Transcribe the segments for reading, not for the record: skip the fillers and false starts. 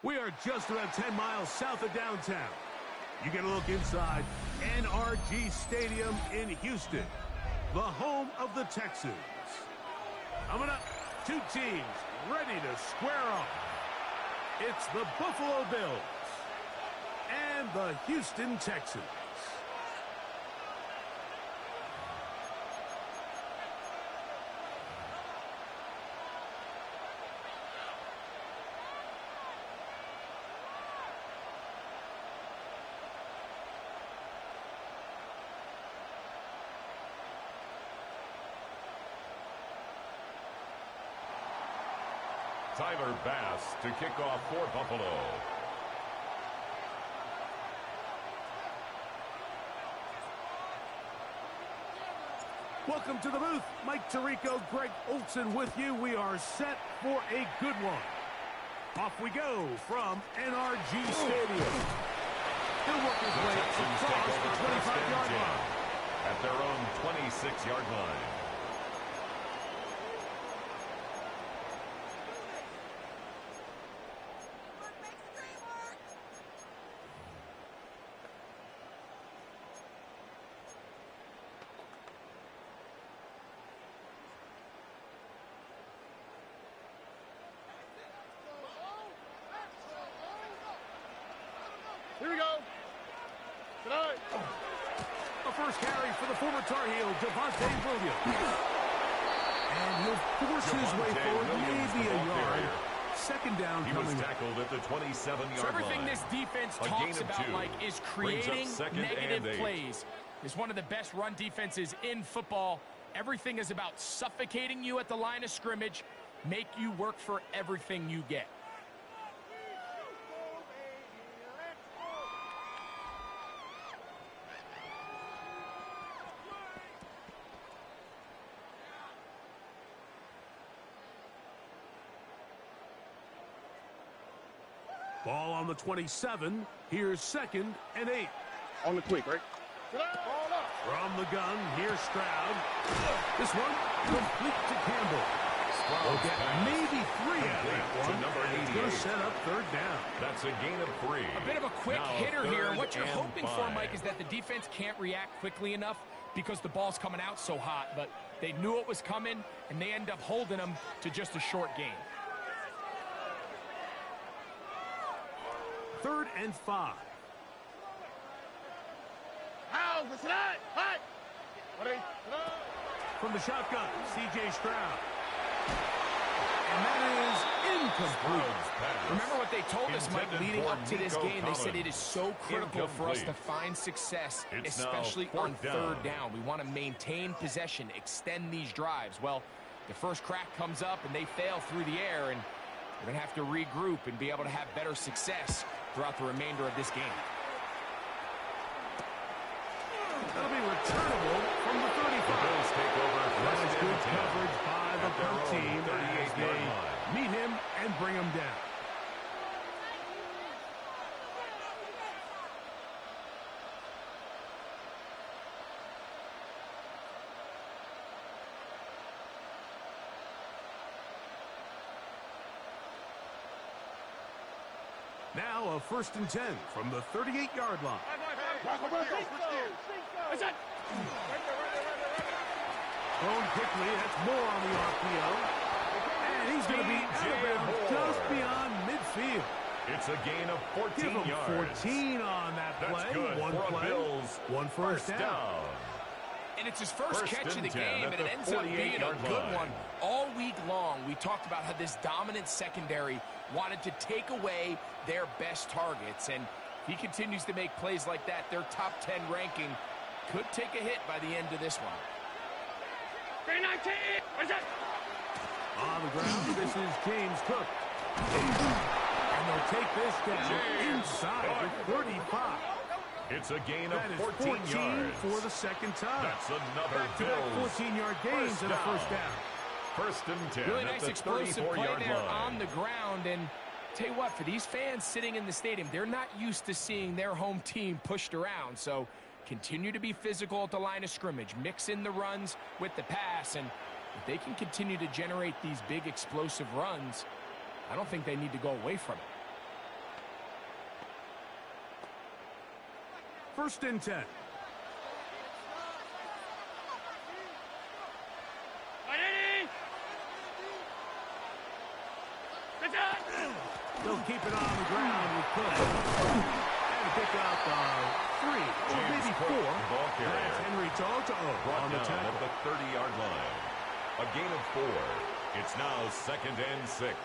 We are just about 10 miles south of downtown. You get a look inside NRG Stadium in Houston, the home of the Texans. Coming up, two teams ready to square off. It's the Buffalo Bills and the Houston Texans. Tyler Bass to kick off for Buffalo. Welcome to the booth. Mike Tirico, Greg Olson with you. We are set for a good one. Off we go from NRG Stadium. He'll work his way across the 25-yard line. At their own 26-yard line. Here we go. Tonight. A first carry for the former Tar Heel, Devontae Williams. And he'll force his way forward, maybe a yard. Second down he coming. Was tackled at the 27-yard line. So everything this defense talks about, Mike, is creating negative plays. It's one of the best run defenses in football. Everything is about suffocating you at the line of scrimmage, make you work for everything you get. Ball on the 27. Here's 2nd and 8. On the quick, right? From the gun, here's Stroud. This one, complete to Campbell. We'll get maybe 3 out of that one. It's going to set up 3rd down. That's a gain of 3. A bit of a quick hitter here. And what you're hoping 5. for, Mike, is that the defense can't react quickly enough because the ball's coming out so hot. But they knew it was coming, and they end up holding them to just a short gain. 3rd and 5. From the shotgun, C.J. Stroud. And that is incomplete. Remember what they told us, Mike, leading up to this game. They said it is so critical for us to find success, especially on 3rd down. We want to maintain possession, extend these drives. Well, the first crack comes up, and they fail through the air, and we're going to have to regroup and be able to have better success throughout the remainder of this game. That'll be returnable from the 35. The Bills take over. That is good coverage by the punt team as they meet him and bring him down. Now a 1st and 10 from the 38-yard line. Thrown quickly, that's more on the RPO. And he's going to be out of bounds just beyond midfield. It's a gain of 14 Give him yards. 14 on that play. That's good one for play, Bills. one first down. And it's his first catch of the game, and it ends up being a good one. All week long, we talked about how this dominant secondary wanted to take away their best targets. And if he continues to make plays like that, their top 10 ranking could take a hit by the end of this one. On the ground, this is James Cook. And they'll take this down inside the 35. It's a gain of That is 14 yards. for the second time. That's another Back-to-back 14-yard gains and a first down. 1st and 10 Really at nice the explosive play 34-yard there line. on the ground. And tell you what, for these fans sitting in the stadium, they're not used to seeing their home team pushed around. So continue to be physical at the line of scrimmage. Mix in the runs with the pass. And if they can continue to generate these big explosive runs, I don't think they need to go away from it. first and 10. They'll keep it on the ground with Cook. And pick up 3 or maybe 4. That's Henry Toto on the tackle. At the 30-yard line. A gain of 4. It's now 2nd and 6.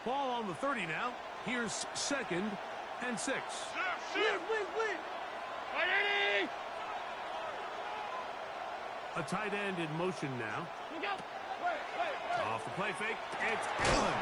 Ball on the 30 now. Here's 2nd and 6. A tight end in motion now. Off the play fake, it's Allen.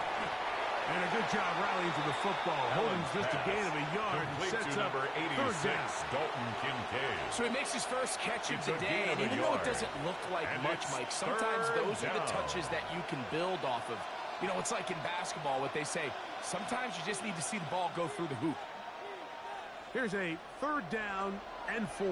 And a good job rallying to the football. Holding's just a gain of a yard. Sets up number 86, Dalton Kincaid. So he makes his first catch of the day, and even though it doesn't look like much, Mike, sometimes those are the touches that you can build off of. You know, it's like in basketball, what they say, sometimes you just need to see the ball go through the hoop. Here's a 3rd down and 4.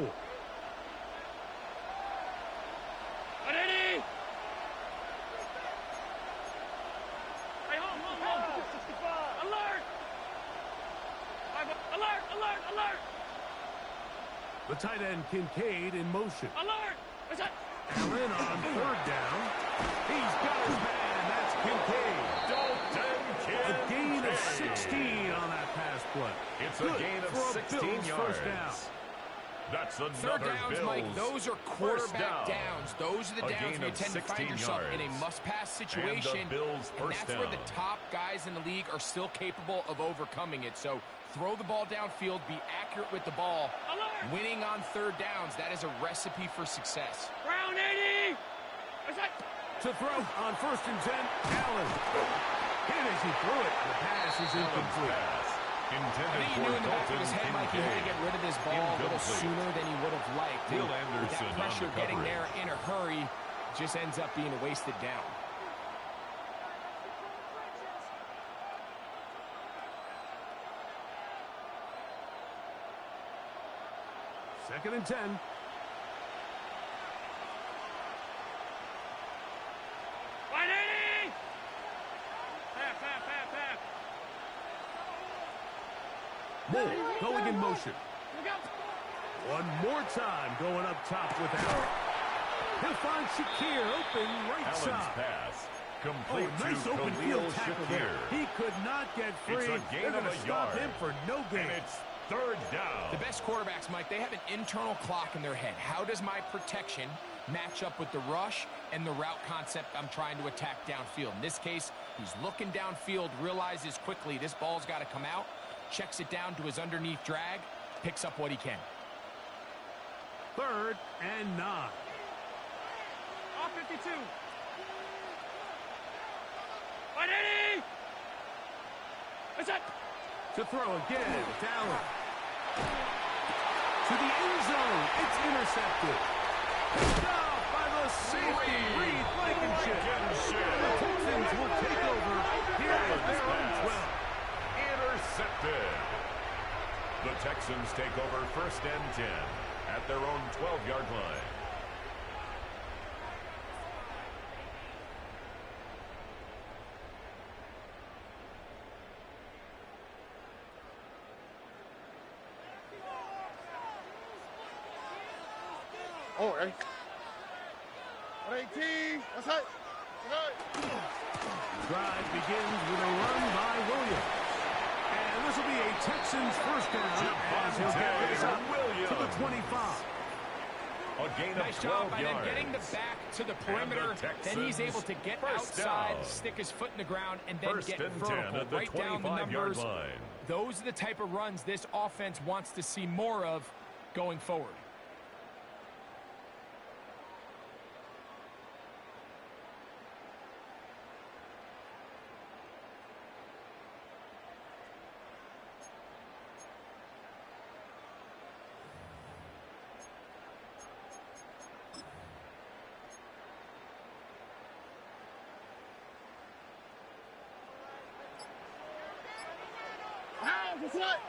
The tight end Kincaid in motion. Allen on 3rd down. He's got his man. That's Kincaid. Dalton Kincaid. A gain of 16 on that pass play. It's a gain of 16 yards. That's another 3rd downs, Bills. Mike, those are quarterback downs. Those are the A downs gain where you of tend to find 16 yourself in a yards. must-pass situation. And the Bills' and first that's where the down. top guys in the league are still capable of overcoming it. So throw the ball downfield, be accurate with the ball. Winning on 3rd downs, that is a recipe for success. To throw on 1st and 10, Allen. Hit as he threw it. The pass is incomplete. I Intended think he for knew in the back of Dalton his head, Mike, he had to Kincaid. get rid of this ball a little Incomplete. sooner than he would have liked. And Will Anderson that pressure on the getting coverage. there in a hurry just ends up being a wasted down. Second and 10. Moore going in motion. One more time going up top with Allen. He'll find Shakir open right Allen's side. pass. Oh, Complete nice to open Khalil field tackle there. Shakir. He could not get free. It's a gain They're of going to a stop yard. him for no gain. And it's 3rd down. The best quarterbacks, Mike, they have an internal clock in their head. How does my protection match up with the rush and the route concept I'm trying to attack downfield? In this case, he's looking downfield, realizes quickly this ball's got to come out, checks it down to his underneath drag, picks up what he can. 3rd and 9. Off 52. To throw again, it's Allen. To the end zone, it's intercepted. Stopped by the safety, Reed Blankenship. The Texans will take over here at their own 12. Intercepted. The Texans take over 1st and 10 at their own 12-yard line. Oh, right. 118. That's it. Drive begins with a run by Williams. And this will be a Texans first down as he'll get this up to the 25. A gain Nice of 12 job by them yards. getting the back to the perimeter. Then he's able to get first outside, down. stick his foot in the ground, and then First get and 10 vertical. at the Right down the 25-yard numbers. line. Those are the type of runs this offense wants to see more of going forward. That's it.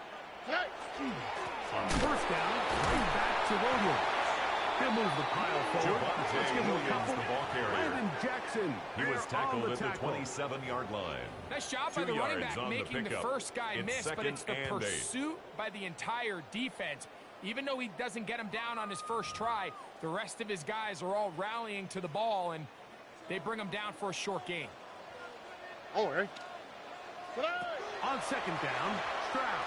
On first down, right back to Williams. He'll move the pile forward. Let's give him a couple. The ball carrier. Landon Jackson. He was tackled at the tackle. 27-yard line. Nice job by the running back making the first guy miss, but it's the pursuit by the entire defense. Even though he doesn't get him down on his first try, the rest of his guys are all rallying to the ball, and they bring him down for a short gain. Oh, hey. On second down, Stroud.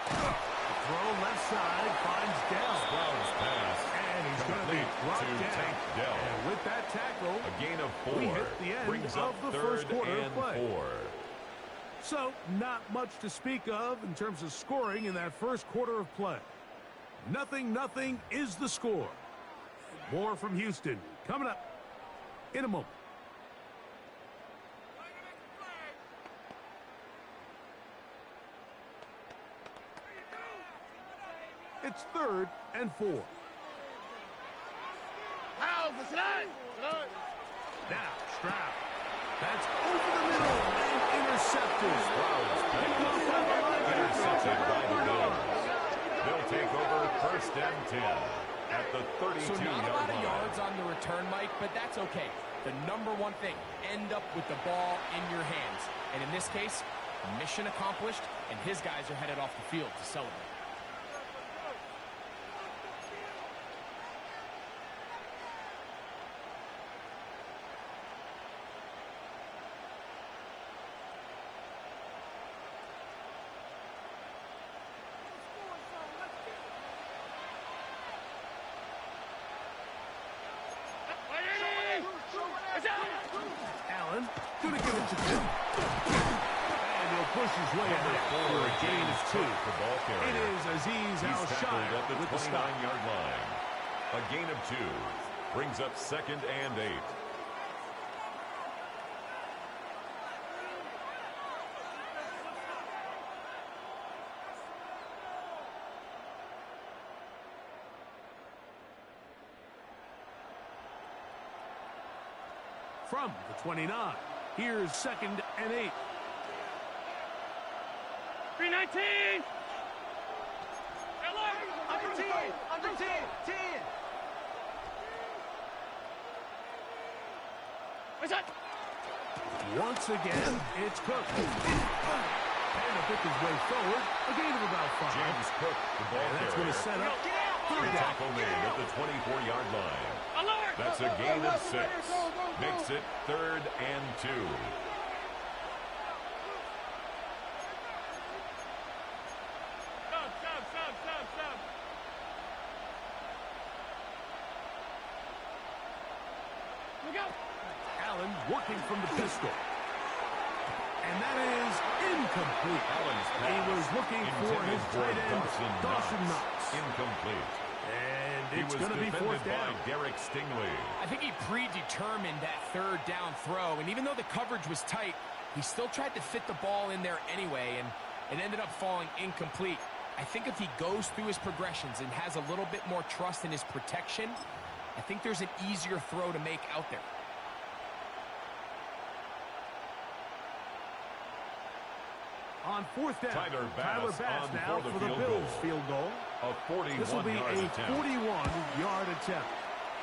Throw left side, finds Dell. Stroud's pass. And he's going to be brought down. And with that tackle, a gain of 4. we hit the end brings of up the third first quarter and of play. 4. So, not much to speak of in terms of scoring in that first quarter of play. 0-0 is the score. More from Houston coming up in a moment. It's 3rd and 4. Now, Stroud. That's over the middle and intercepted. Intercepted by the Bills. They'll take over 1st and 10 at the 32-yard line. So not a lot of yards on the return, Mike, but that's okay. The number one thing, end up with the ball in your hands. And in this case, mission accomplished, and his guys are headed off the field to celebrate. Allen, going to give it to Tim. And he'll push his way ahead for a gain of 2. It is Azeez Al-Shire at the with the stop. 29-yard line. A gain of 2 brings up 2nd and 8. From the 29, here's 2nd and 8. 319. Under 10. Under 10. 10. What's that? Once again, it's Cook. And to pick his way forward, a gain of about 5. James Cook, the ball And that's going to set up The 3rd down. tackle made at the 24-yard line. Alert! That's a gain of 6. Makes it 3rd and 2. Stop. Look out! Allen working from the pistol. And that is incomplete. Allen's He was looking for his tight end, Dawson Knox. Incomplete. And He it's was going to be 4th defended down. by Derek Stingley. I think he predetermined that 3rd down throw, and even though the coverage was tight, he still tried to fit the ball in there anyway, and it ended up falling incomplete. I think if he goes through his progressions and has a little bit more trust in his protection, I think there's an easier throw to make out there. On 4th down, Tyler Tyler Bass Bass on now for for the the field Bills goal. field goal. A This will be 41-yard a attempt. 41-yard attempt.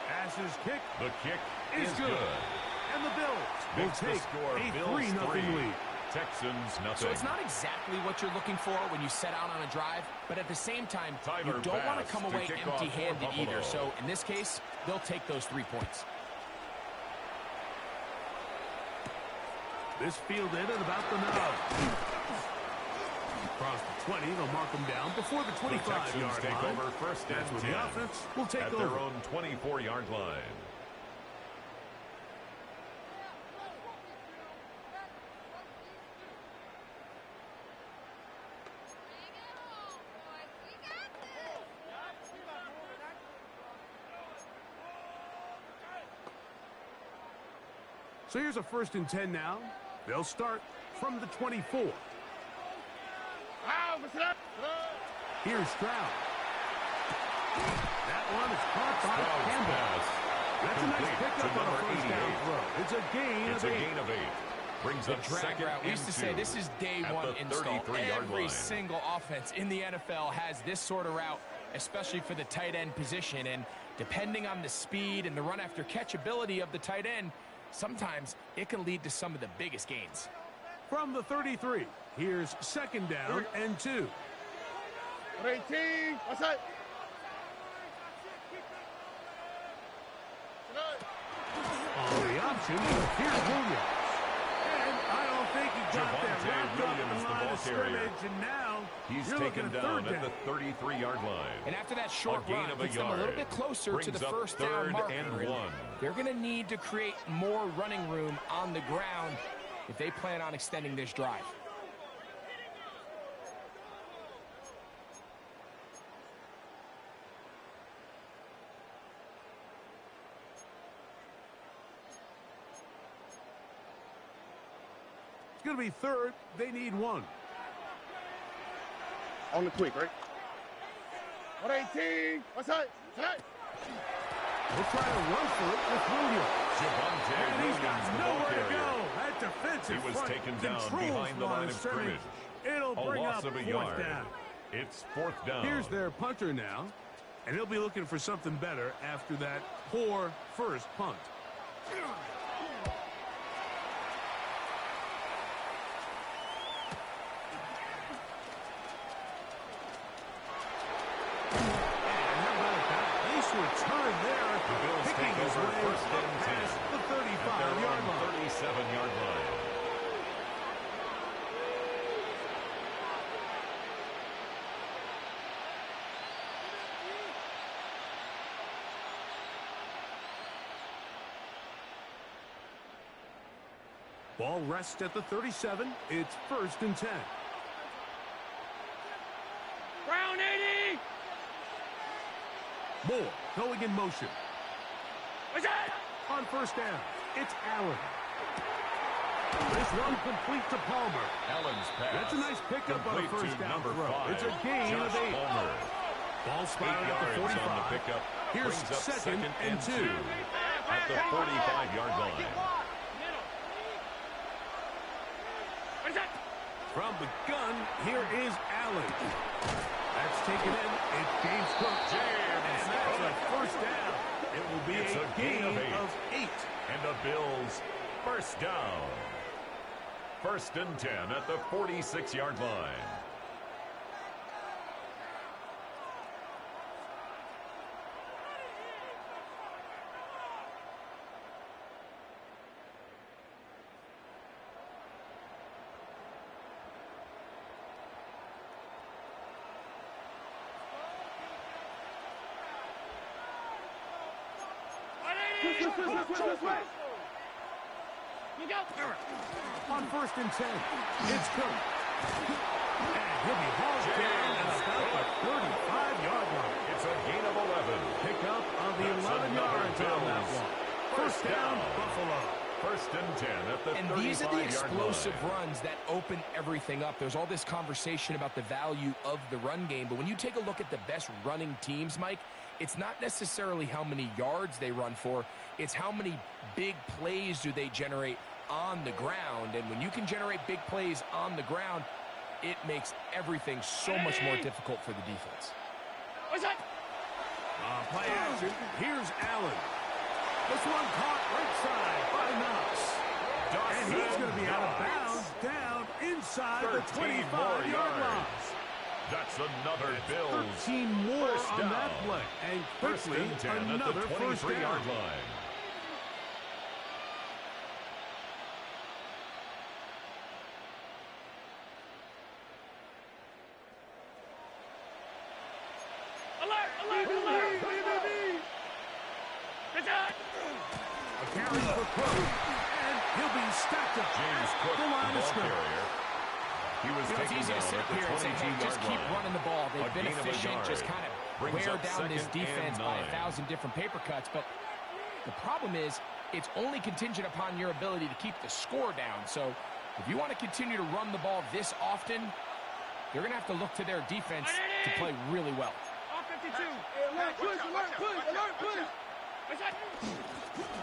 Pass's kick The kick is good. And the Bills will Makes the take score a Bills 3-0 lead. Texans nothing. So it's not exactly what you're looking for when you set out on a drive, but at the same time, you Tyler don't want to Bass come to away kick off for empty-handed either. Buffalo. So in this case, they'll take those 3 points. This fielded at about the 9. Across the 20, they'll mark them down before the 25-yard line. take over 1st That's and where 10. the offense will take at over. their own 24-yard line. So here's a 1st and 10 now. They'll start from the 24. Here's Stroud. That one is caught by Campbell. That's a nice pickup on a 1st down throw. It's a gain of 8. It's a gain of 8. Brings The up drag second route. We used to say and this is day at one the install. 33-yard Every line. single offense in the NFL has this sort of route, especially for the tight end position. And depending on the speed and the run after catch ability of the tight end, sometimes it can lead to some of the biggest gains. From the 33, here's second down and 2. 18. What's that? On the option, here's Williams. And I don't think he got that Javonte wrapped up in Williams, the the line ball of carrier. scrimmage, and now He's you're taken looking at down third at the 33-yard line. And after that short A gain run, of a gets them a little yard. bit closer to the Brings up first down third marker. and 1. They're going to need to create more running room on the ground if they plan on extending this drive. it's going to be third. They need 1. On the quick, right? 118. What's that? We'll try to run for it with Williams. Javonte And he's got Williams, the ball nowhere to carrier. go. That defensive He was front taken down controls behind the line of scrimmage. It'll A bring loss up of a fourth yard. down. It's fourth down. Here's their punter now, and he'll be looking for something better after that poor first punt. Return there, The Bills picking take his over way first and 10. past the At their 35-yard own line. 37-yard line. Ball rests at the 37. It's first and 10. Round 80. Moore going in motion. What's that? On first down, it's Allen. This one complete to Palmer. Allen's pass. That's a nice pickup on a Complete first to down number throw. 5. It's a gain of Josh 8. Palmer. Ball 8 spotted at yards the 45. on the pickup. Here's Brings up second and 2. At the 45-yard line. Middle. What is that? From the gun, here is Allen. That's taken in. It's James Cook. And that's a first down. It will be It's a gain of 8. And the Bills first down. First and 10 at the 46-yard line. Look out. On first and 10, it's Cook. And he'll be hauled down at about the 35-yard line. It's a gain of 11. Pick up on the That's 11 another yards on that Bills. one. First down, Buffalo. First and 10 at the 35-yard And line. these are the explosive runs that open everything up. There's all this conversation about the value of the run game, but when you take a look at the best running teams, Mike, it's not necessarily how many yards they run for, it's how many big plays do they generate on the ground. And when you can generate big plays on the ground, it makes everything so much more difficult for the defense. What's that? Play action. Here's Allen. This one caught right side by Knox. And he's going to be out of bounds down inside the 25-yard line. That's another Bills. 13 more First on down. that play. And First quickly, and 10 at the another first down. 23-yard line. Alert, alert, alert. What's that? A carry for Cook. And he'll be stacked up James at Cook, the the line of ball scrimmage. carrier. He was You know, it's taken easy to down sit at up the here and say, hey, 22-yard just keep line. running the ball. They've A been gain of a efficient, just yard. kind of Brings wear up down this second and defense by 9. 1,000 different paper cuts. But the problem is, it's only contingent upon your ability to keep the score down. So if you want to continue to run the ball this often, you're going to have to look to their defense to play really well. All 52. Alert, push, alert, push, alert, push. What's that?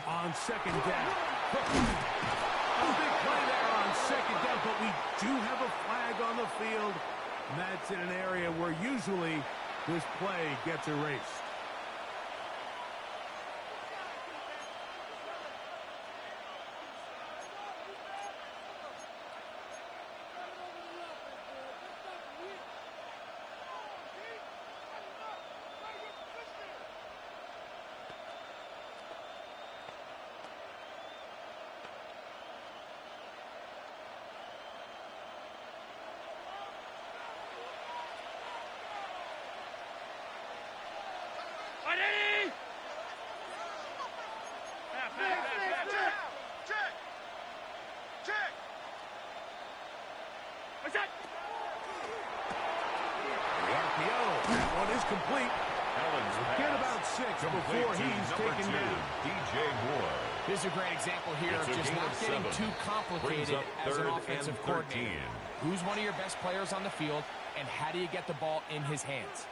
On second down. Cook. A big play there on in an area where usually this play gets erased. Complete. Get about 6 before he's taken down. DJ Moore. This is a great example here of just not getting too complicated as an offensive coordinator. Who's one of your best players on the field, and how do you get the ball in his hands?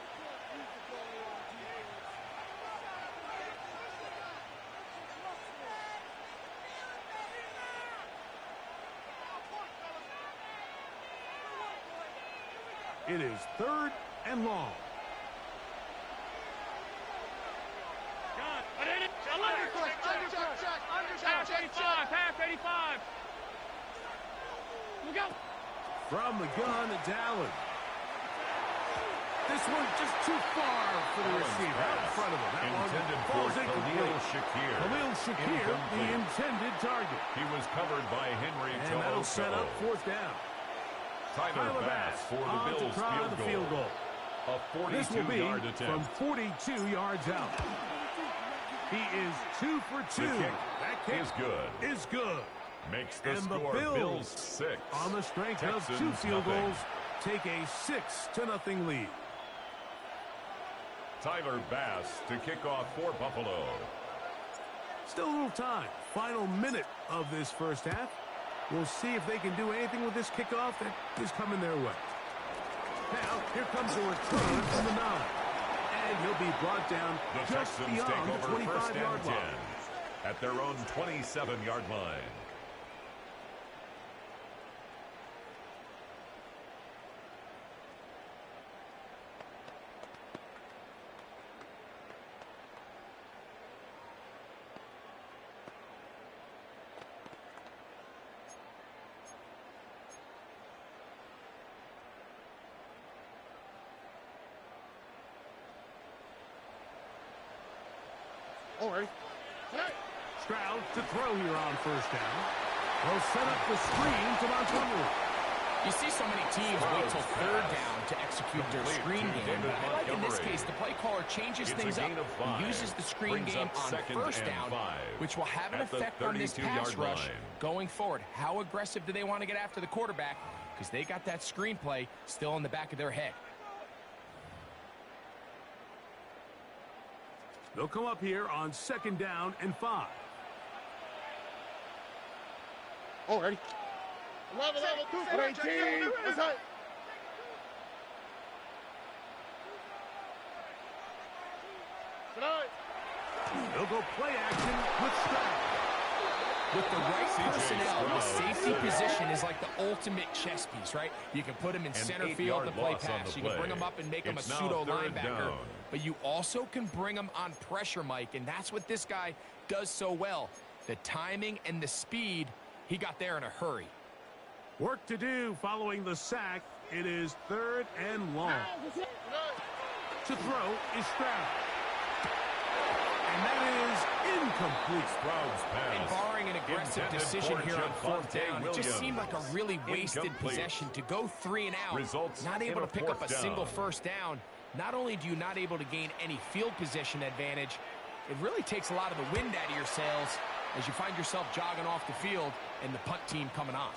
It is 3rd and long. From the gun, it's Allen. This one just too far for the receiver. Out in front of him. That intended one for falls incomplete. Khalil Shakir, the intended target. He was covered by Henry And that'll set up 4th down. Tyler Bass for the Bills field goal. A 42-yard attempt. From 42 yards out. He is 2 for 2. That kick is good. Makes the and score the Bills 6. On the strength Texans of 2 field nothing. goals, take a 6-0 lead. Tyler Bass to kick off for Buffalo. Still a little time. Final minute of this first half. We'll see if they can do anything with this kickoff that is coming their way. Now, here comes a return from the 9. And he'll be brought down the just Texans beyond take the over 25-yard line. At their own 27-yard line. Stroud to throw here on 1st down. They'll set up the screen to Montgomery. You see so many teams wait till 3rd down to execute their screen game. But I like in this case, the play caller changes things up. He uses the screen game on 1st down, which will have an effect on this pass rush going forward. How aggressive do they want to get after the quarterback? Because they got that screen play still in the back of their head. They'll come up here on 2nd down and 5. Ready. 11, 18. What's that? They'll go play action with Stroud. With the right personnel, the safety position is like the ultimate chess piece, right? You can put him in center field to play pass. You can bring him up and make him a pseudo linebacker. But you also can bring him on pressure, Mike, and that's what this guy does so well. The timing and the speed, he got there in a hurry. Work to do following the sack. It is 3rd and long. To throw is Stroud. And that is incomplete. Stroud's pass. And barring an aggressive decision here on 4th down, it just seemed like a really wasted possession to go 3 and out. Results not able to pick up a down. single 1st down. Not only do you not able to gain any field position advantage, it really takes a lot of the wind out of your sails as you find yourself jogging off the field and the punt team coming on.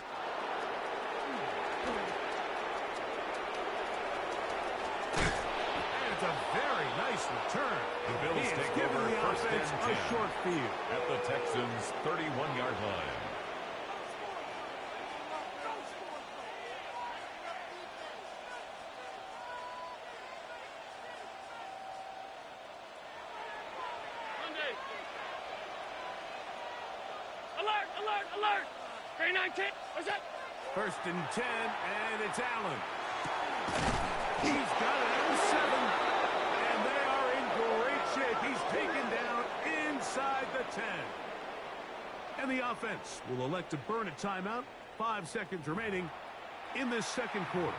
And it's a very nice return. The Bills take over the 1st offense and 10 a short field. at the Texans' 31-yard line. Alert! 39-10. What's that? 1st and 10, and it's Allen. He's got it at the 7. And they are in great shape. He's taken down inside the 10. And the offense will elect to burn a timeout. 5 seconds remaining in this second quarter.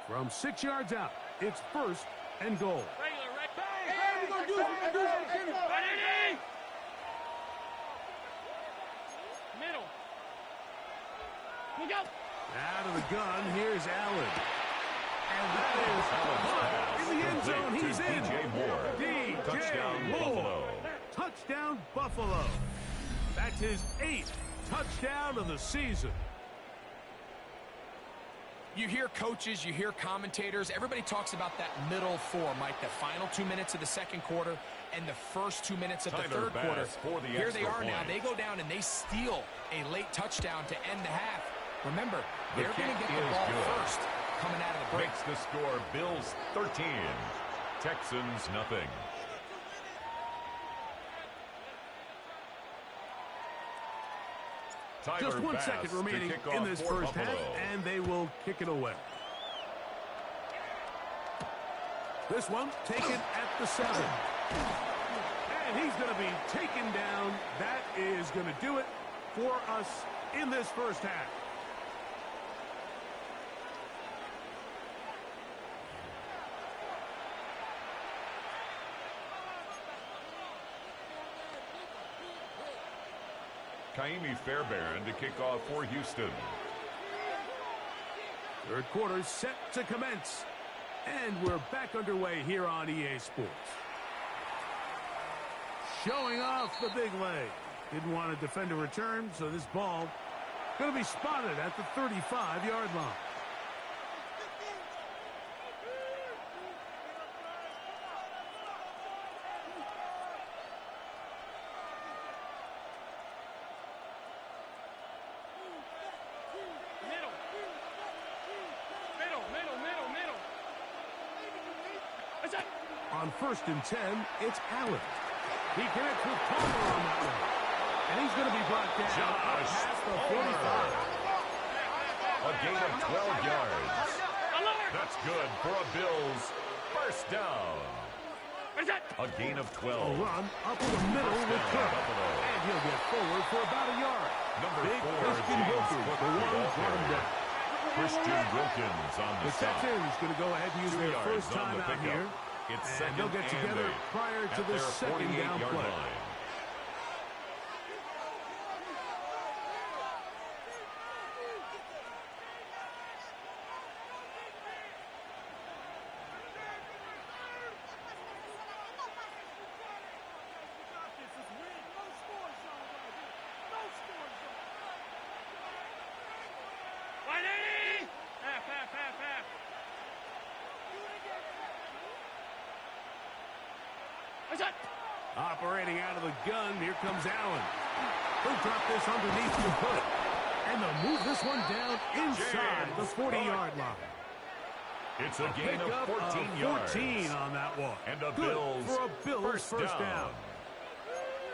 From 6 yards out, it's 1st and goal. Hey, we're going to do something. Middle. Look out. Out of the gun, here's Allen. And that is in the end zone. He's in. DJ Moore. DJ Touchdown, Moore. Buffalo. Touchdown, Buffalo. That's his 8th touchdown of the season. You hear coaches, you hear commentators, everybody talks about that middle 4, Mike, the final 2 minutes of the second quarter and the first 2 minutes of the third quarter. Here they are now. They go down and they steal a late touchdown to end the half. Remember, they're going to get the ball first coming out of the break. Makes the score Bills 13, Texans nothing. Just 1 second remaining in this first half, and they will kick it away. This one taken at the 7. And he's going to be taken down. That is going to do it for us in this first half. Kaimi Fairbairn to kick off for Houston. Third quarter set to commence. And we're back underway here on EA Sports. Showing off the big leg. Didn't want to defend a return, so this ball going to be spotted at the 35-yard line. On 1st and 10, it's Allen. He connects with Palmer on that one. And he's going to be brought down past the 45. A gain of 12 yards. That's good for a Bills first down. A gain of 12. A run up the middle with Cook. And he'll get forward for about a yard. Number Big 4, Christian James Wilkins, Cook, the one brought him down. Christian Wilkins on the The stop. Texans going to go ahead and use 2 their yards first on time the out pickup. here. It's And second they'll get together and 8 prior to at the their second down 48-yard play. line. Operating out of the gun, here comes Allen. He'll drop this underneath the hook. And they'll move this one down inside the 40-yard line. It's a gain of 14 yards. 14 on that one. And a Good Bills for a Bills first down.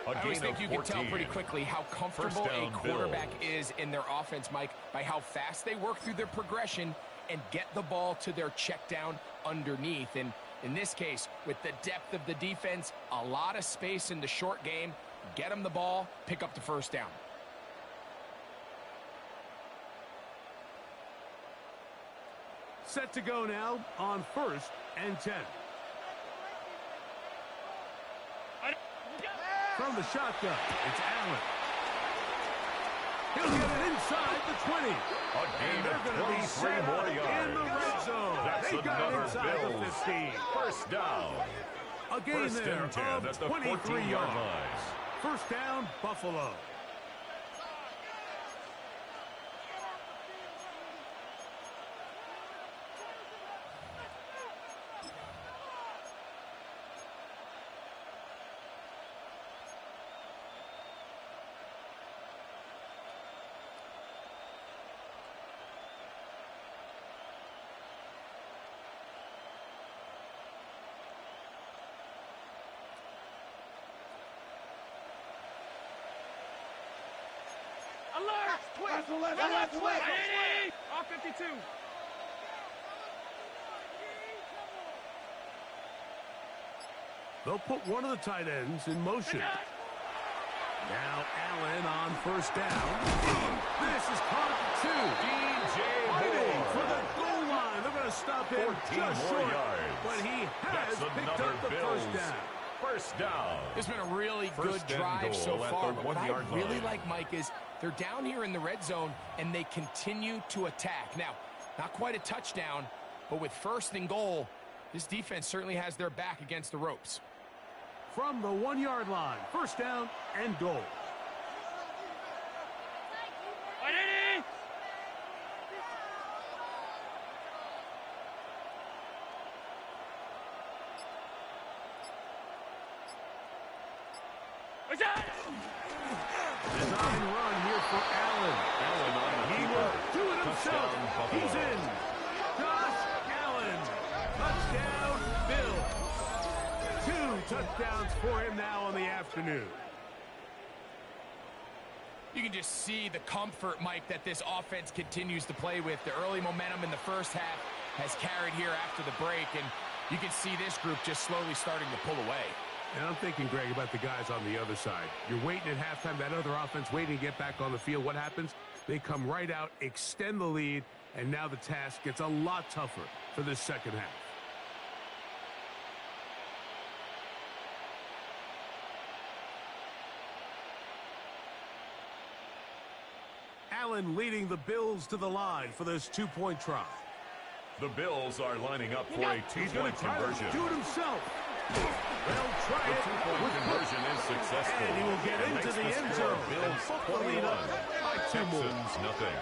I always think you can tell pretty quickly how comfortable a quarterback is in their offense, Mike, by how fast they work through their progression and get the ball to their check down underneath. And in this case, with the depth of the defense, a lot of space in the short game, get them the ball, pick up the first down. Set to go now on 1st and 10. From the shotgun, it's Allen. He'll get it inside the 20. A gain They're of going to be 23 set more up yards. in the red zone. That's They got it another inside the Bills 15. first down. A gain First there and 10 of at the 23 14-yard yards. line. First down, Buffalo. Alert! Last one, last one. All 52. They'll put one of the tight ends in motion. Now Allen on first down. This is caught fighting for the goal line. They're going to stop him just short, but he has picked up the first down. First down. It's been a really good drive so far, but what I really like, Mike, is they're down here in the red zone, and they continue to attack. Now, not quite a touchdown, but with first and goal, this defense certainly has their back against the ropes. From the 1-yard line, first down and goal. Design run here for Allen. He will do it himself. He's in. Josh Allen. Touchdown, Bills. 2 touchdowns for him now on the afternoon. You can just see the comfort, Mike, that this offense continues to play with. The early momentum in the first half has carried here after the break, and you can see this group just slowly starting to pull away. And I'm thinking, Greg, about the guys on the other side. You're waiting at halftime, that other offense waiting to get back on the field. What happens? They come right out, extend the lead, and now the task gets a lot tougher for this second half. Allen leading the Bills to the line for this 2-point try. The Bills are lining up for a 2-point conversion. Do it himself. They'll try The it. 2-point conversion is successful. And he will get into the end zone. Bills The lead 21. up by 2 more. Texans nothing.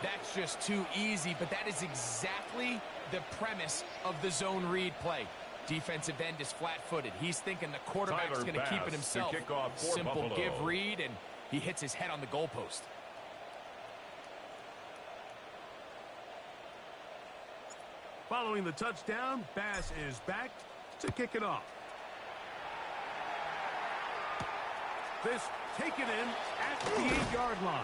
That's just too easy, but that is exactly the premise of the zone read play. Defensive end is flat-footed. He's thinking the quarterback's going to keep it himself. kick off for Simple Buffalo. give read, and he hits his head on the goalpost. Following the touchdown, Bass is back to kick it off. This taken in at the 8-yard line.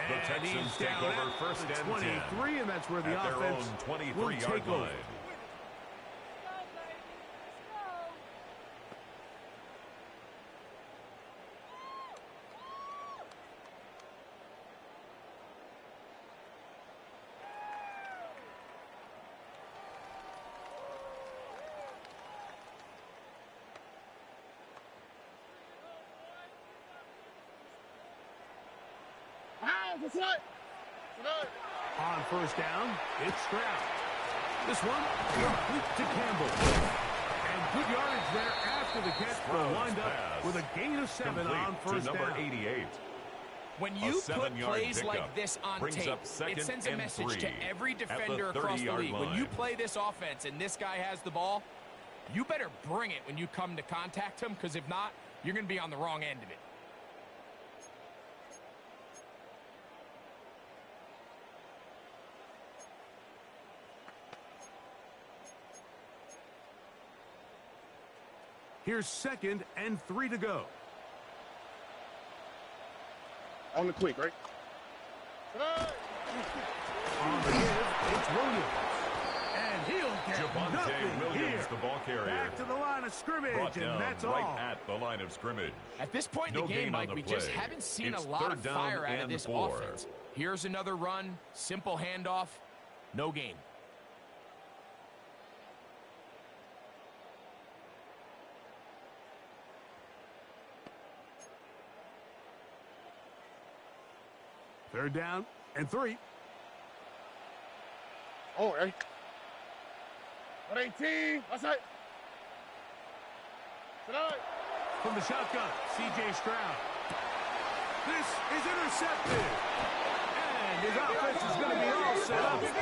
The And Texans he's take down over at first the and 23, and that's where the at their offense own will 23-yard take over. line. On first down, it's Stroud. This one, complete to Campbell. And good yardage there after the catch. Will wind up with a gain of 7 on first to number down. 88. When you put 7-yard plays pickup like this on brings tape, up second it sends a and message 3 to every at the defender across the 30-yard league. When you line. play this offense and this guy has the ball, you better bring it when you come to contact him, because if not, you're going to be on the wrong end of it. Here's 2nd and 3 to go. On the quick, right? On the give, it's Williams. And he'll get Javonte nothing Williams, here. the ball carrier. Back to the line of scrimmage, Brought and down that's right all. at the line of scrimmage. At this point in No the game, gain on Mike, the we just play. haven't seen It's a lot of third down fire out of and this 4. offense. Here's another run, simple handoff, no gain. Third down and 3. Oh, right. 118. That's it. From the shotgun, C.J. Stroud. This is intercepted. And his offense is going to be all set up with a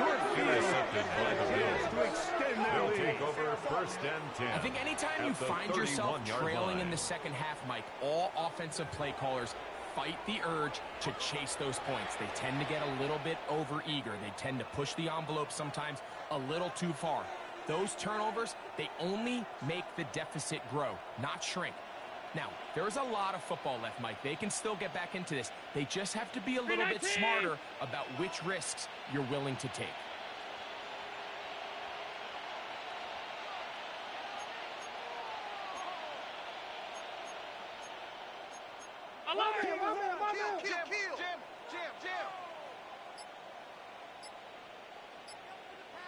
short field Intercepted by the chance Bills. to extend their They'll lead. take over first and 10. I think anytime you at the find yourself 31-yard trailing in line. the second half, Mike, all offensive play callers fight the urge to chase those points. They tend to get a little bit overeager. They tend to push the envelope sometimes a little too far. Those turnovers, they only make the deficit grow, not shrink. Now, there's a lot of football left, Mike. They can still get back into this. They just have to be a little bit smarter about which risks you're willing to take.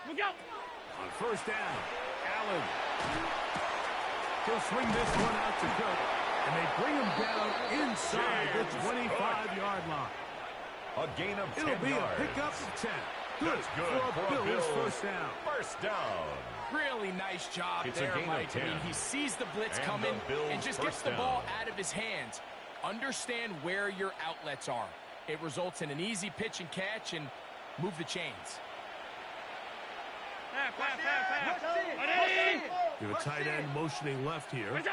Look out! On first down, Allen. He'll swing this one out to Cook, and they bring him down inside the 25-yard line. A gain of 10 It'll be yards. a pickup of 10. Good, That's good for a Bills first down. First down. Really nice job It's a there, gain of Mike. 10. I mean, he sees the blitz And coming the Bills and just gets first the down. ball out of his hands. Understand where your outlets are. It results in an easy pitch and catch and move the chains. You have a tight end motioning left here. They'll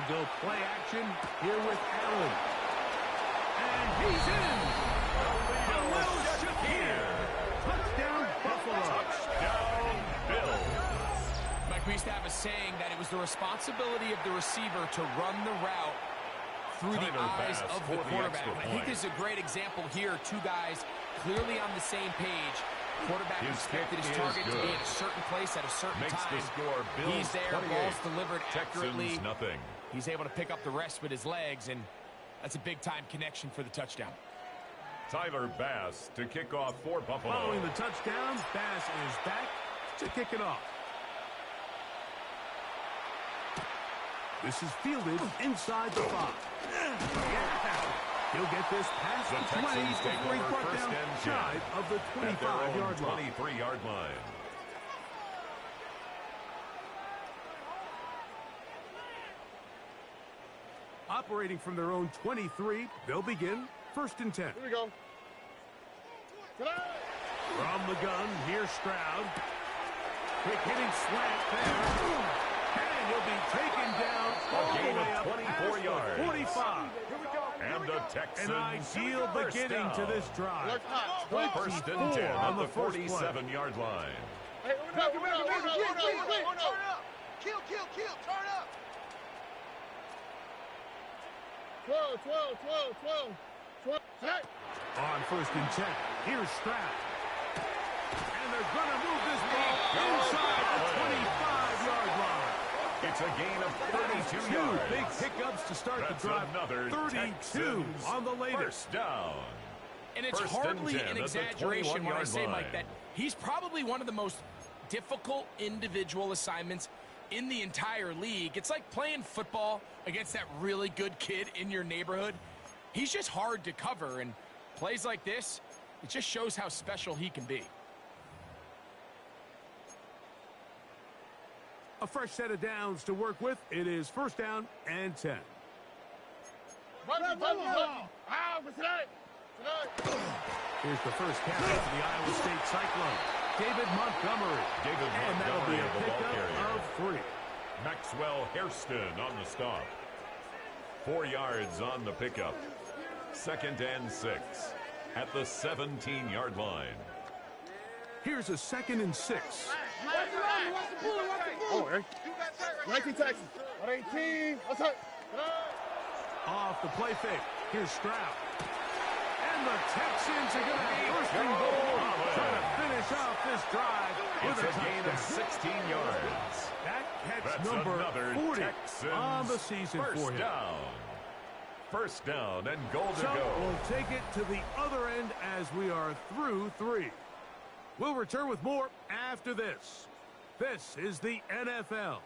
go play action here with Allen. And he's in. A little shot here. Touchdown, Buffalo. Touchdown, Bills. Mike, we used to have a saying that it was the responsibility of the receiver to run the route through the Tyler eyes Bass of for the the quarterback. extra I think point. this is a great example here. Two guys clearly on the same page. Quarterback His expected kick his is target to be good. at a certain place at a certain Makes time. the score Bills He's there, 28, ball's delivered accurately. Texans nothing. He's able to pick up the rest with his legs, and that's a big-time connection for the touchdown. Tyler Bass to kick off for Buffalo. Following the touchdown, Bass is back to kick it off. This is fielded inside the 5. Yeah. He'll get this past The the 20 Texans take before he over brought first down and 10 shy of the at their own 25-yard line. 23-yard line. Operating from their own 23, they'll begin first and 10. Here we go. From the gun, here's Stroud. Quick hitting slant there. And he'll be taken down all gain the way of up 24 past the yards. 45. And the Texans An ideal first beginning down. to this drive. First and 10 on on the the first play. 47-yard line. Hey, Kill, turn up. 12. On first and 10, here's Stroud. And they're going to move this ball inside the 25-yard line. It's a gain of 32 Two yards. big pickups to start That's the drive. another 32 Texans on the latest. First down. And it's First and hardly 10 an at the exaggeration when I 21-yard say, Mike, line. that he's probably one of the most difficult individual assignments in the entire league. It's like playing football against that really good kid in your neighborhood. He's just hard to cover, and plays like this, it just shows how special he can be. A fresh set of downs to work with. It is first down and 10. Here's the first carry for the Iowa State Cyclone. David Montgomery. And that'll be a the ball pickup carrier. of 3. Maxwell Hairston on the stop. 4 yards on the pickup. Second and 6 at the 17-yard line. Here's a second and 6. Oh, hey. 19 Texans. 18. What's up? Off the play fake. Here's Stroud. And the Texans are going to have first and goal. Trying to finish off this drive It's with a a gain of touchdown. 16 yards. That catch That's number another 40 Texans on the season first for him. down. First down and goal to So go. we'll take it to the other end as we are through 3. We'll return with more after this. This is the NFL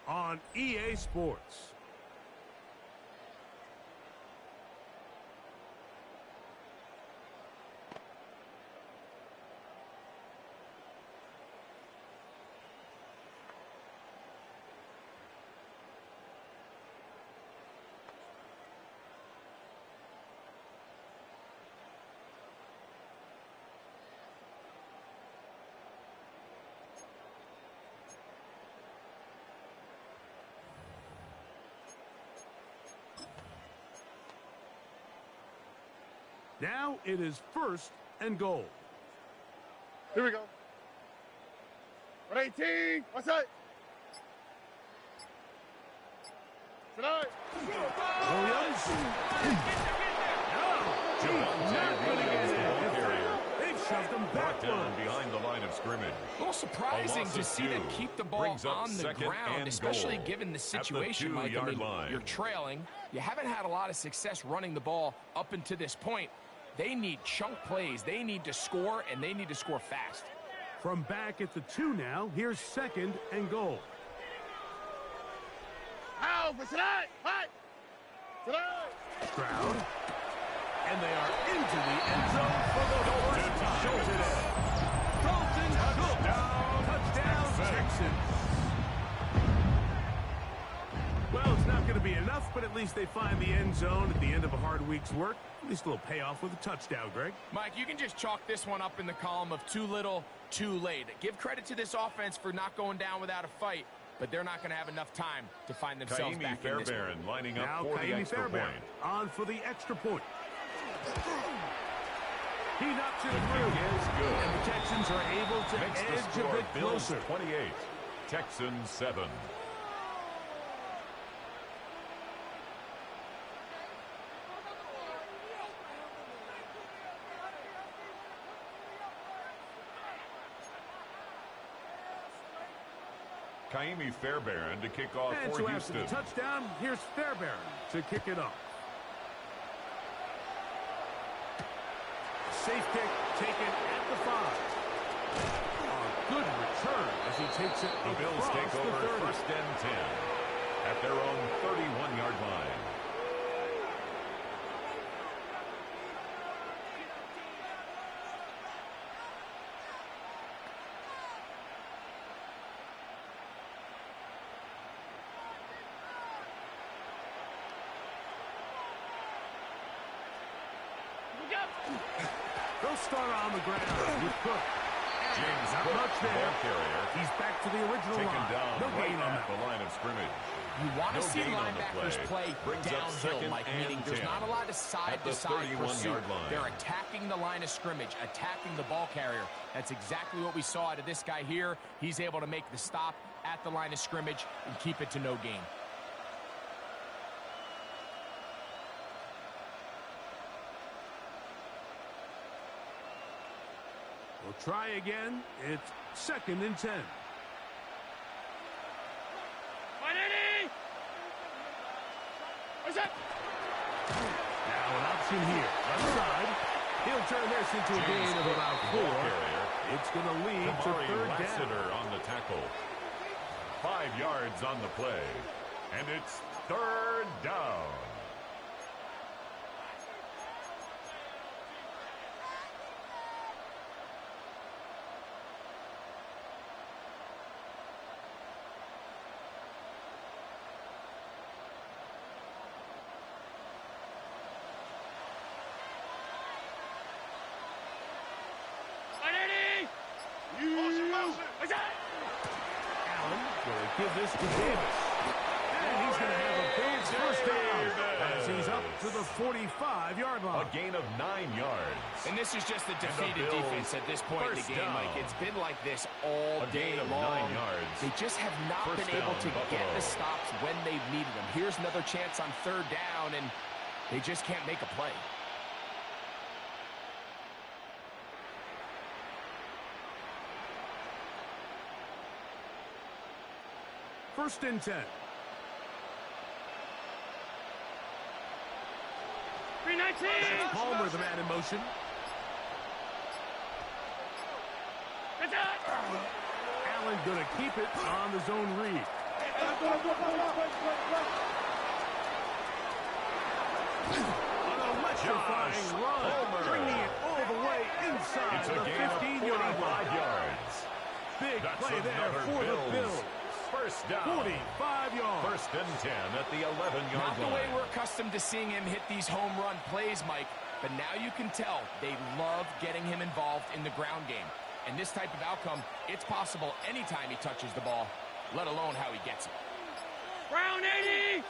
on EA Sports. Now it is first and goal. Here we go. 18. What's up? Williams. No, he's not going to get it. They've shoved him Brought down backwards. behind the line of scrimmage. A little surprising to see them keep the ball Brings up on the second ground, and especially goal given the at the situation, Mike. I 2-yard mean, line. you're trailing. You haven't had a lot of success running the ball up until this point. They need chunk plays. They need to score, and they need to score fast. From back at the 2 now, here's second and goal. Stroud. And they are into the end zone for the first time today. Touchdown, Texans. Well, it's not going to be enough, but at least they find the end zone at the end of a hard week's work. At least a little payoff with a touchdown, Greg. Mike, you can just chalk this one up in the column of too little, too late. Give credit to this offense for not going down without a fight, but they're not going to have enough time to find themselves back in this one. Lining up Now for the extra point. On for the extra point. He knocks it The through. kick is good. And the Texans are able to Makes the edge a score bit Bills closer. 28, Texans 7. Kaimi Fairbairn to kick off And for so after Houston. the touchdown, here's Fairbairn to kick it off. Safe kick taken at the 5. A good return as he takes it The Bills across take over the 30. first and 10 at their own 31-yard line. They'll start on the ground with Cook. James Not Cook, much the there. ball carrier, He's back to the original taken line. down No right gain on at that. the line of scrimmage. You want to No see gain on the linebackers play Brings up downhill, second Mike, and meaning there's 10 not a lot of at the side-to-side 31-yard pursuit. line. They're attacking the line of scrimmage, attacking the ball carrier. That's exactly what we saw out of this guy here. He's able to make the stop at the line of scrimmage and keep it to no gain. We'll try again. It's second and 10. Now an option here. Left side. He'll turn this into a gain of about 4. It's going to lead to third down. Lassiter on the tackle. 5 yards on the play. And it's third down. Allen will give this to Davis. And he's going to have a big first down as he's up to the 45-yard line. A gain of 9 yards. And this is just a defeated Bills defense at this point in the first game, down. Mike. It's been like this all A day gain of long. 9 yards. They just have not First been able down, to get Buffalo. the stops when they've needed them. Here's another chance on third down, and they just can't make a play. First and 10. That's Palmer, the man in motion. Allen going to keep it on the zone read. An electrifying run, Palmer. bringing it all the way inside It's a the gain of 15-yard 45 line. yards. Big That's play there another for the Bills. First down. 45 yards. First and 10 at the 11-yard Not the line. way we're accustomed to seeing him hit these home run plays, Mike, but now you can tell they love getting him involved in the ground game. And this type of outcome, it's possible anytime he touches the ball, let alone how he gets it. Brown 80!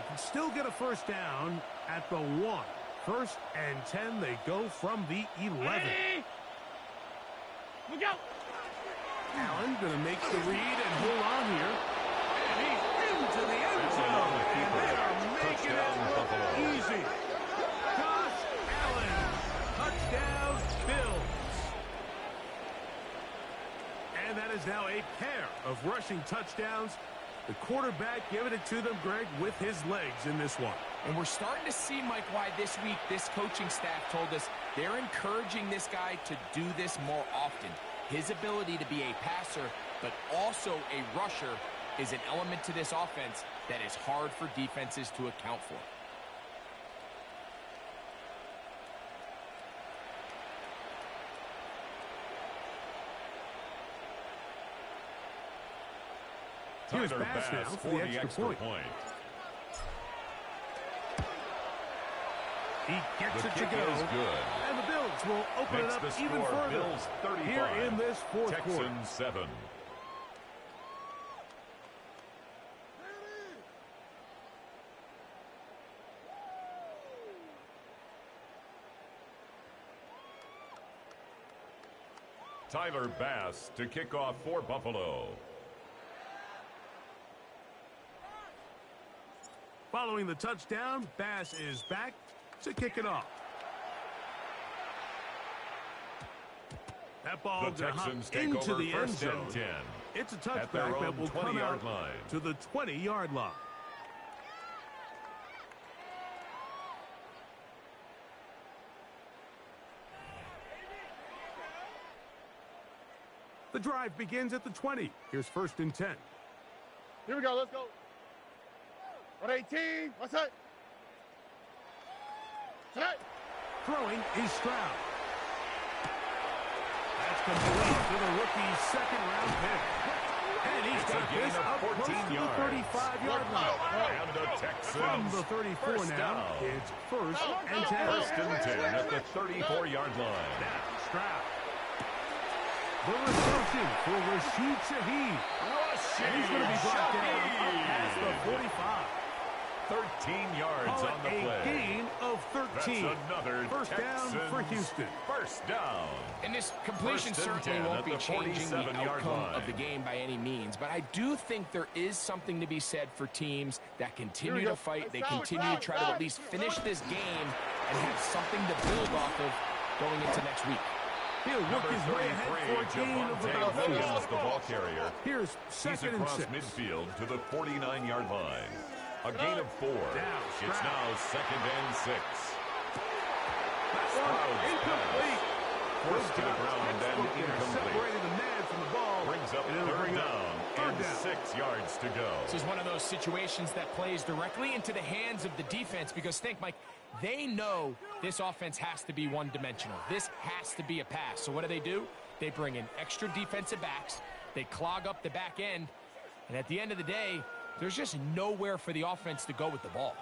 They can still get a first down at the 1. 1st and 10, they go from the 11. Hey! Look out! Allen going to make the read and hold on here. And he's into the end zone. And they are making it look easy. Josh Allen, touchdown Bills. And that is now a pair of rushing touchdowns. The quarterback giving it to them, Greg, with his legs in this one. And we're starting to see, Mike, why this week this coaching staff told us they're encouraging this guy to do this more often. His ability to be a passer, but also a rusher, is an element to this offense that is hard for defenses to account for. Here's Bass now for the extra point. He gets it to go. And the Bills will open it up even further. Bills 35, here in this fourth quarter. Texans 7. Tyler Bass to kick off for Buffalo. Following the touchdown, Bass is back to kick it off. That ball The going to hop Texans take into over the end 1st zone. and 10. It's a At their touchback that own will come 20-yard out line. to the 20-yard line. The drive begins at the 20. Here's 1st and 10. Here we go, let's go. 118, what's that? Tonight. Throwing is Stroud. That's complete to the rookie's second-round pick. And he's got this up close to the 35-yard line. And the Texans From the 34 first now, down. it's 1st and 10. 1st and 10 at the 34-yard line. Now, Stroud. The reception for Rashid Shaheed. And he's going to be brought down up past the 45. 13 yards on the play. A gain of 13. That's another First down Texans for Houston. First down. And this completion First and certainly 10 won't at be the changing the 47-yard outcome line. of the game by any means. But I do think there is something to be said for teams that continue to fight. They continue to try to at least finish this game and have something to build off of going into next week. He'll work his way ahead for a gain of about Javonte 4. Williams, the ball carrier. Here's He's 2nd and across 6. midfield to the 49-yard line. A gain of 4. It's now 2nd and 6. Incomplete. Forced to the ground and incomplete. Separating the man from the ball. Brings up And it'll 3rd bring up down and 6 yards to go. This is one of those situations that plays directly into the hands of the defense because think, Mike, they know this offense has to be one-dimensional. This has to be a pass. So what do? They bring in extra defensive backs. They clog up the back end. And at the end of the day, there's just nowhere for the offense to go with the ball.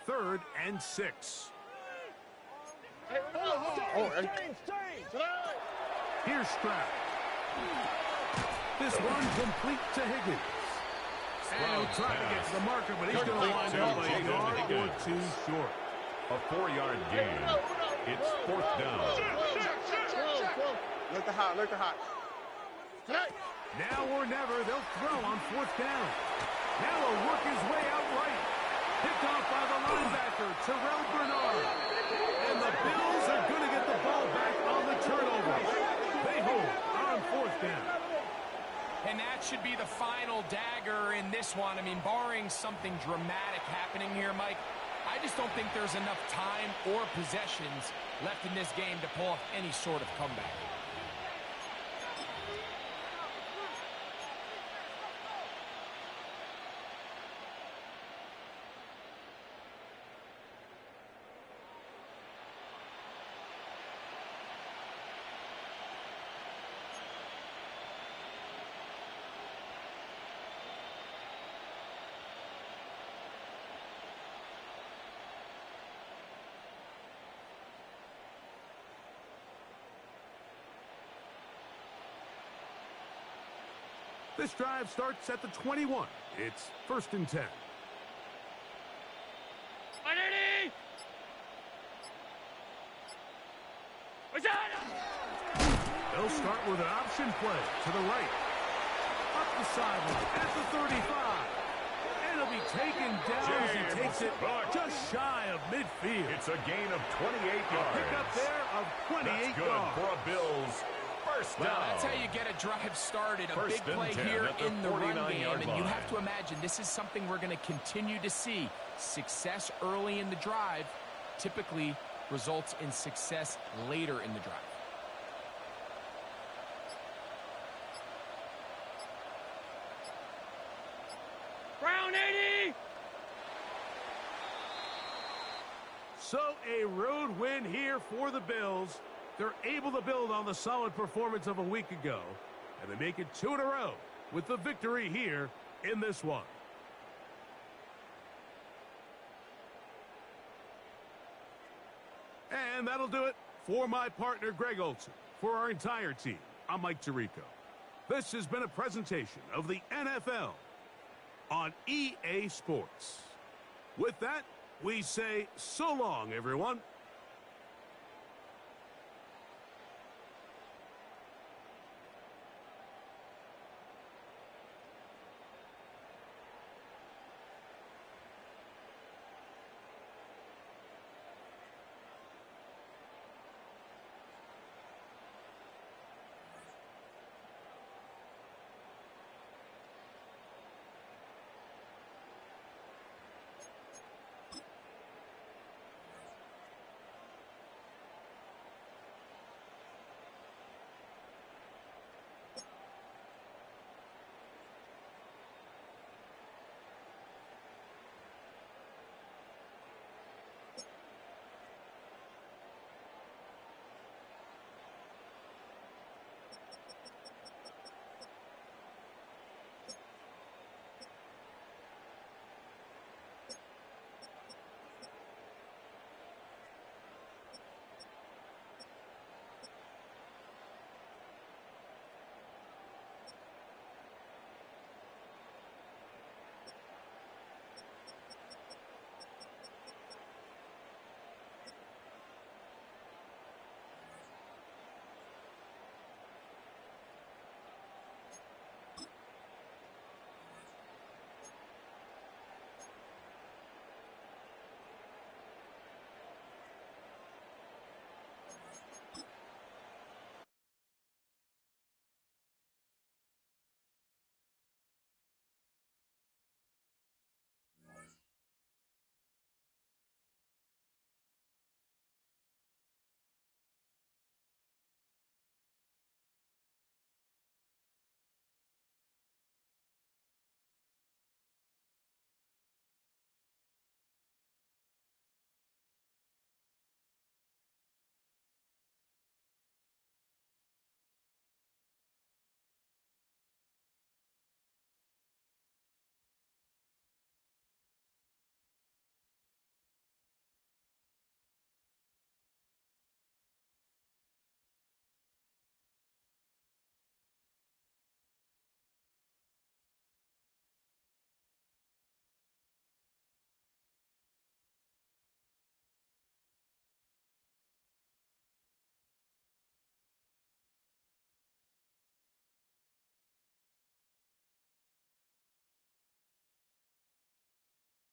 3rd and 6. Here's Stroud. This one complete to Higgins. And he'll try to get to the marker, but he's going to wind up a yard or 2 short. A 4-yard gain. It's 4th down. Look the hot. Tonight. Now or never, they'll throw on 4th down. Now he'll work his way out right. Picked off by the linebacker, Terrell Bernard. And the Bills are going to get the ball back on the turnover. They hold on 4th down. And that should be the final dagger in this one. I mean, barring something dramatic happening here, Mike, I just don't think there's enough time or possessions left in this game to pull off any sort of comeback. This drive starts at the 21. It's 1st and 10. start with an option play to the right. Up the sideline at the 35. And it'll be taken down as he takes it just shy of midfield. It's a gain of 28 yards. Pick up there of 28 That's good yards. for a Bills first down. Well, that's how you get a drive started. A big play here in the run game. And you have to imagine this is something we're going to continue to see. Success early in the drive typically results in success later in the drive. Brown 80. So a road win here for the Bills. They're able to build on the solid performance of a week ago, and they make it 2 in a row with the victory here in this one. And that'll do it for my partner, Greg Olson. For our entire team, I'm Mike Tirico. This has been a presentation of the NFL on EA Sports. With that, we say so long, everyone.